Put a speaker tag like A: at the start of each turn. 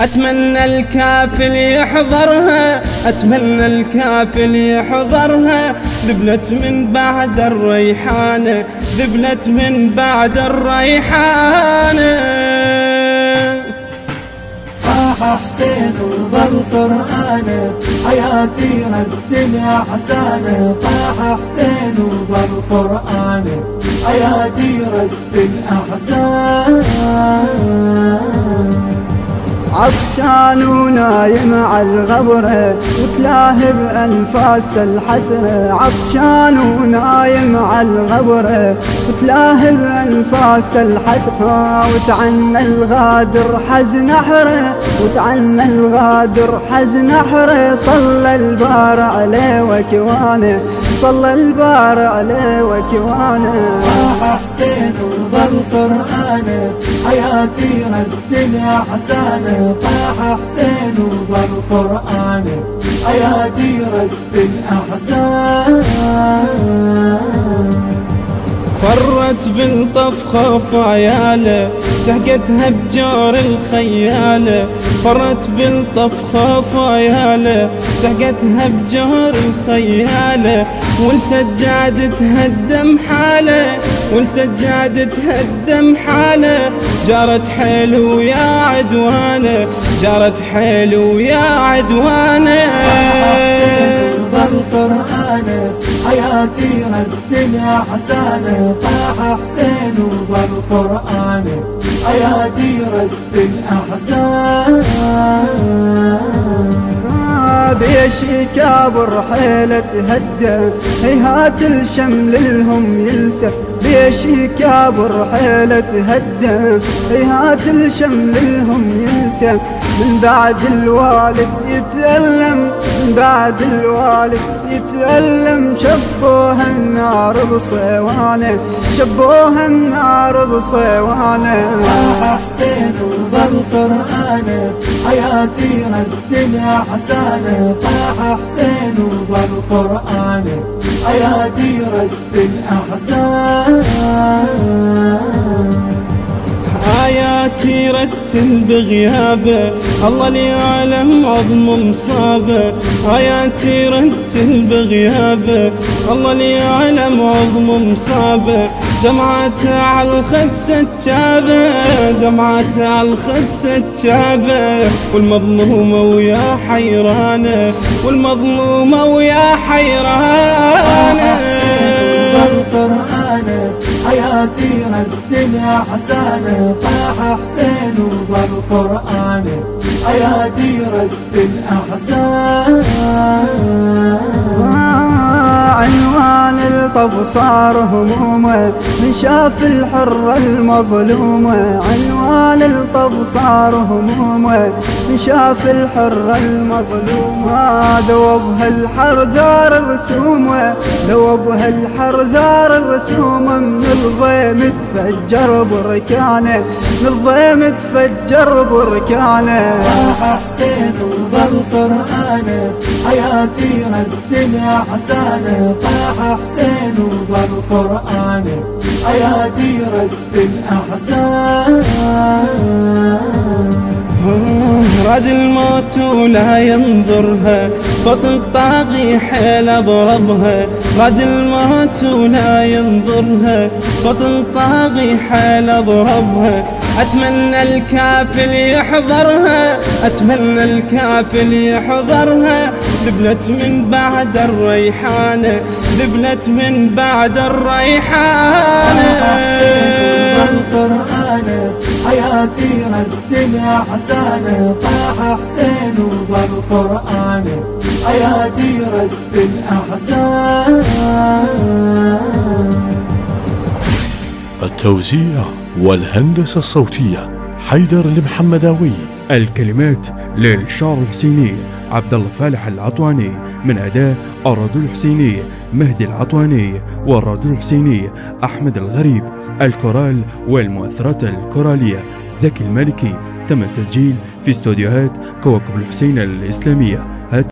A: أتمنى الكافل يحضرها، أتمنى الكافل يحضرها، ذبلت من بعد الريحانة، ذبلت من بعد الريحانة.
B: طاح حسين وظل قرآنه، حياتي رد الأحزان. طاح حسين وظل قرآنه، حياتي رد الأحزان.
C: عطشان ونايم على الغبرة وتلاهب أنفاس الحسرة. عطشان ونايم على الغبرة وتلاهب أنفاس الحسرة. وتعنى الغادر حزن أحره، وتعنى الغادر حزن أحره. صلى البار عليه وكوانه، صلى البار عليه وكوانه.
B: طاح حسين وظل قرآنه، حياتي رد الأحزان. طاح حسين وظل قرآنه، حياتي رد الأحزان.
A: فرت بالطف خوف عياله، سحقتها بجور الخياله. فرت بالطف خوف عياله، سحقتها بجور الخياله. والسجاد تهدم حاله، والسجاد تهدم حاله. جارت حلو يا عدوانه، جارت حلو يا عدوانه.
B: ظل قرآنه، حياتي رد الأحزان. طاح حسين وظل قرآنه، حياتي رد الأحزان.
C: بيشي كابر حيلة تهدى، هيهات الشمل لهم يلتف. بيشي كابر حيلة تهدى، هيهات الشمل لهم يلتف. من بعد الوالد يتألم، من بعد الوالد يتألم. شبوها النار بصيوانه، شبوها النار بصيوانه.
B: طاح حسين وظل قرآنه، حياتي رد الأحزان. طاح حسين وظل قرآنه، حياتي رد الأحزان.
A: آياتي رتل بغيابه، الله لي يعلم عظم مصابه. آياتي رتل بغيابه، الله لي يعلم عظم مصابه. دمعته على الخد سجابه، دمعته على الخد سجابه. والمظلومة ويا حيرانه، والمظلومة ويا حيرانه.
B: حياتي رد الأحزان. طاح حسين وظل قرآنه، حياتي رد الأحزان.
C: عنوان الطف صار همومه، من شاف الحرة المظلومة. عنوان الطف صار همومه، من شاف الحرة المظلومة. ذوبها الحر ذار الرسومه، ذوبها الحر ذار الرسومه. من الضيم تفجر بركانه، من الضيم تفجر بركانه.
B: طاح حسين وظل قرآنه، حياتي رد الأحزان. طاح حسين وظل قرآنه، حياتي رد الأحزان.
A: راد الموت ولا ينظرها، صوت الطاغي حيل اضربها. راد الموت ولا ينظرها، صوت الطاغي حيل اضربها. أتمنى الكافل يحضرها، أتمنى الكافل يحضرها، ذبلت من بعد الريحانة، ذبلت من بعد الريحانة.
B: القرآن حياتي رد الأحزان، طاح حسين وظل قرآن حياتي رد الأحزان.
D: التوزيع والهندسة الصوتية حيدر المحمداوي.
E: الكلمات للشاعر الحسيني عبد الله فالح العطواني، من أداء الراديو الحسيني مهدي العطواني والراديو الحسيني أحمد الغريب. الكورال والمؤثرات الكورالية زكي المالكي. تم التسجيل في استوديوهات كوكب الحسين الإسلامية.